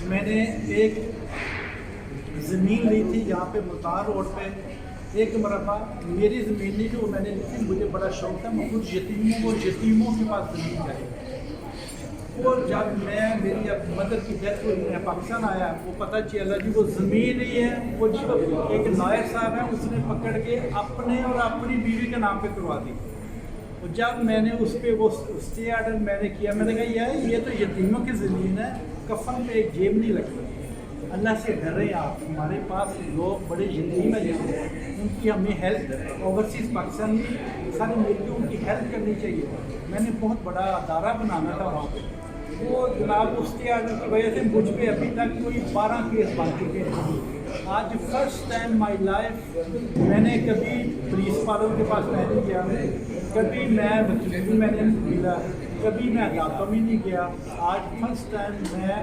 میں نے ایک زمین لی تھی یہاں پہ ملتان روڈ پہ 1 مربع میری زمین نہیں جو میں نے لی تھی. مجھے بڑا شوق تھا میں کچھ یتیموں کے پاس زمین جائے. اور جب میری مدر کی ڈیتھ ہوئی میں پاکستان آیا وہ پتہ چلا جی وہ زمین ہی ہے وہ ایک لائر صاحب ہے اس نے پکڑ کے اپنے اور اپنی بیوی کے نام پہ کروا دی. اور جب میں نے اس پہ وہ اسٹے آرڈر میں نے کیا میں نے کہا یار یہ تو یتیموں کی زمین ہے کفن پہ ایک جیب نہیں لگتی. اللہ سے ڈر رہے ہیں آپ. ہمارے پاس لوگ بڑے یتیم ہیں ان کی ہمیں ہیلپ اوورسیز پاکستان میں سارے مل کے ان کی ہیلپ کرنی چاہیے. میں نے بہت بڑا ادارہ بنانا تھا وہاں پہ. وہ جناب اس کے آرڈر کی وجہ سے مجھ پہ ابھی تک کوئی 12 کیس بن چکے ہیں. آج فرسٹ ٹائم مائی لائف میں نے کبھی پولیس والوں کے پاس میں نہیں گیا, کبھی میں وکیل میں نے ملا, کبھی میں عدالتوں میں نہیں گیا. آج فرسٹ ٹائم میں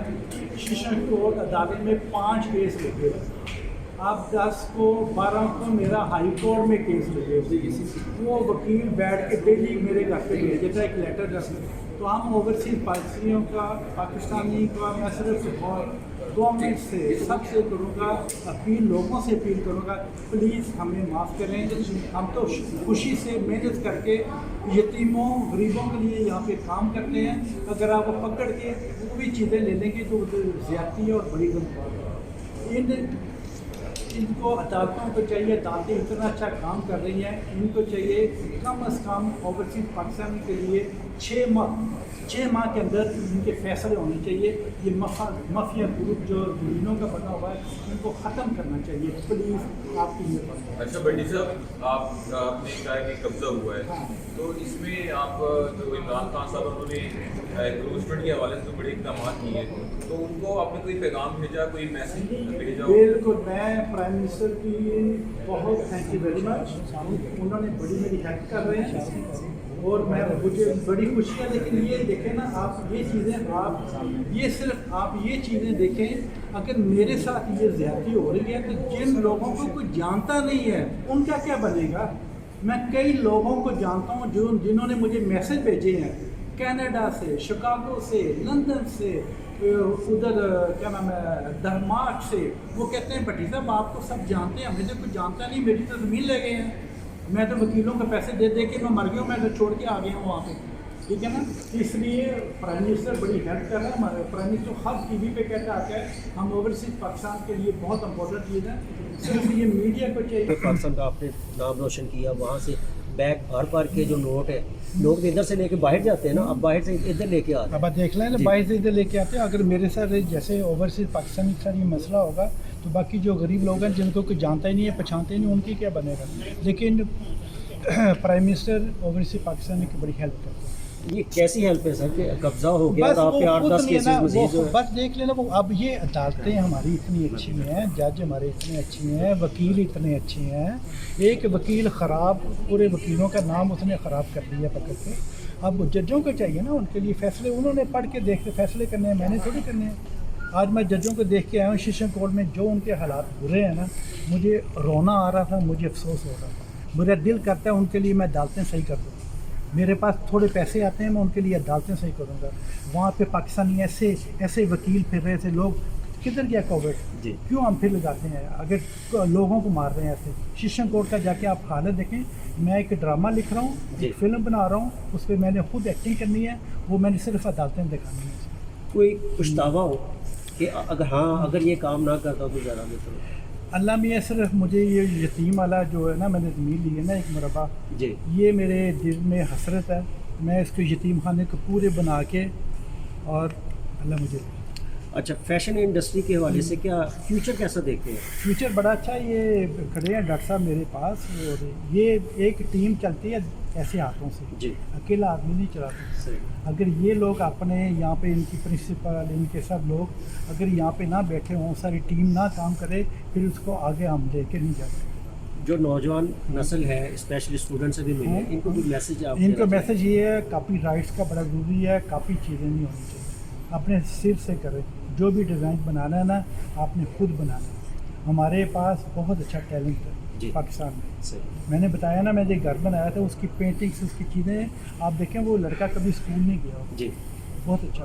سیشن کورٹ عدالت میں 5 کیس لگے. آپ 10 کو 12 کو میرا ہائی کورٹ میں کیس لگے. وہ وکیل بیٹھ کے ڈیلی میرے گھر پہ بھیجے تھا ایک لیٹر جس میں. تو ہم اوورسیز پالیسیوں کا پاکستانی کا میں صرف گورنمنٹ سے سب سے کروں گا اپیل, لوگوں سے اپیل کروں گا پلیز ہمیں معاف کریں. ہم تو خوشی سے محنت کر کے یتیموں غریبوں کے لیے یہاں پہ کام کرتے ہیں. اگر آپ وہ پکڑ کے کوئی چیزیں لے لیں گے تو زیادتی ہے اور بڑی غلط بات ہے. ان کو عدالتوں کو چاہیے, عدالتیں اتنا اچھا کام کر رہی ہیں, ان کو چاہیے کم از کم اوورسیز پاکستان کے لیے 6 ماہ کے اندر ان کے فیصلے ہونے چاہیے. یہ مافیا گروپ جو زمینوں کا بنا ہوا ہے ان کو ختم کرنا چاہیے. پلیز آپ کی مہربانی. اچھا بنڈی صاحب آپ نے کہا کہ قبضہ ہوا ہے تو اس میں آپ جو عمران خان صاحب انہوں نے انویسٹمنٹ کے حوالے سے تو بڑے اقدامات کیے تو ان کو آپ نے کوئی پیغام بھیجا, کوئی میسج بھیجا؟ بالکل, میں پرائم منسٹر کی بہت تھینک یو ویری مچ. انہوں نے بڑی میری ہیلپ کر رہے ہیں اور مجھے بڑی خوشی ہے. لیکن یہ دیکھیں نا آپ یہ چیزیں صرف آپ یہ چیزیں دیکھیں. اگر میرے ساتھ یہ زیادتی ہو رہی ہے تو جن لوگوں کو کوئی جانتا نہیں ہے ان کا کیا بنے گا. میں کئی لوگوں کو جانتا ہوں جنہوں نے مجھے میسج بھیجے ہیں کینیڈا سے, شکاگو سے, لندن سے, ادھر کیا نام ہے ڈنمارک سے. وہ کہتے ہیں بھٹی صاحب آپ کو سب جانتے ہیں, مجھے کوئی جانتا نہیں, میری تو زمین لے گئے ہیں. میں تو وکیلوں کو پیسے دے دے کے میں مر گیا ہوں, میں تو چھوڑ کے آ گیا ہوں وہاں پہ. ٹھیک ہے نا. اس لیے پرائم منسٹر بڑی ہیلپ کر رہے ہیں. ہمارے پرائم منسٹر ہر ٹی وی پہ کہتا آتا ہے ہم اوورسیز پاکستان کے لیے بہت امپورٹنٹ چیز ہے. صرف یہ میڈیا کو چاہیے. پاکستان کا آپ نے نام روشن کیا, وہاں سے بیگ ہر کے جو نوٹ ہے لوگ ادھر سے لے کے باہر جاتے ہیں نا, اب باہر سے ادھر لے کے آتے ہیں. اب آپ دیکھ لیں نا باہر سے ادھر لے کے آتے ہیں. اگر میرے ساتھ جیسے اوورسیز پاکستانی کا یہ مسئلہ ہوگا تو باقی جو غریب لوگ ہیں جن کو کوئی جانتا ہی نہیں ہے, پہچانتے ہی نہیں, ان کی کیا بنے گا. لیکن پرائم منسٹر اوورسیز پاکستان کی بڑی ہیلپ کرتے ہیں. یہ کیسی ہیلپ ہے سر کہ قبضہ ہو گیا تو آپ کے 8-10 کیسز مزید ہو. بس دیکھ لینا وہ اب یہ عدالتیں ہماری اتنی اچھی ہیں, جج ہمارے اتنے اچھے ہیں, وکیل اتنے اچھے ہیں. ایک وکیل خراب, پورے وکیلوں کا نام اس نے خراب کر دیا پکڑ کے. اب ججوں کو چاہیے نا ان کے لیے فیصلے انہوں نے پڑھ کے دیکھ کے فیصلے کرنے ہیں, میں نے تھوڑی کرنے ہیں. آج میں ججوں کو دیکھ کے آیا ہوں سیشن کورٹ میں, جو ان کے حالات برے ہیں نا, مجھے رونا آ رہا تھا, مجھے افسوس ہو رہا تھا. میرا دل کرتا ہے ان کے لیے میں عدالتیں صحیح کر دوں. میرے پاس تھوڑے پیسے آتے ہیں, میں ان کے لیے عدالتیں صحیح کروں گا. وہاں پہ پاکستانی ایسے وکیل پھر رہے تھے, لوگ کدھر گیا کووڈ جی کیوں ہم پھر لگاتے ہیں اگر لوگوں کو مار رہے ہیں ایسے. سیشن کورٹ کا جا کے آپ حالت دیکھیں. میں ایک ڈرامہ لکھ رہا ہوں, ایک فلم بنا رہا ہوں, اس پہ میں نے خود ایکٹنگ کرنی ہے, وہ میں نے صرف عدالتیں دکھانی ہے. کوئی پچھتاوا ہو کہ اگر یہ کام نہ کرتا تو زیادہ بہتر ہو. اللہ میاں صرف مجھے یہ یتیم والا جو ہے نا میں نے زمین لی ہے نا 1 مربع جی, یہ میرے دل میں حسرت ہے. میں اس کو یتیم خانے کو پورے بنا کے اور اللہ مجھے. اچھا, فیشن انڈسٹری کے حوالے سے کیا فیوچر کیسا دیکھتے ہیں؟ فیوچر بڑا اچھا ہے. یہ کھڑے ہیں ڈاکٹر صاحب میرے پاس, اور یہ ایک ٹیم چلتی ہے ایسے ہاتھوں سے جی, اکیلا آدمی نہیں چلاتا. اگر یہ لوگ اپنے یہاں پہ ان کی پرنسپل ان کے سب لوگ اگر یہاں پہ نہ بیٹھے ہوں, ساری ٹیم نہ کام کرے, پھر اس کو آگے ہم لے کے نہیں جاتے. جو نوجوان نسل ہے اسپیشلی اسٹوڈنٹ سے بھی ملے, ان کو بھی میسیج آپ ان کا میسج یہ ہے کاپی رائٹس کا بڑا ضروری ہے. کاپی چیزیں نہیں ہونی چاہیے, اپنے سر سے کریں. جو بھی ڈیزائن بنانا ہے نا آپ نے خود بنانا ہے. ہمارے پاس بہت اچھا ٹیلنٹ ہے جی پاکستان میں. میں نے بتایا نا, میں جو گھر بنایا تھا اس کی پینٹنگس اس کی چیزیں آپ دیکھیں, وہ لڑکا کبھی اسکول نہیں گیا. جی, بہت اچھا.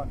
1।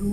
2,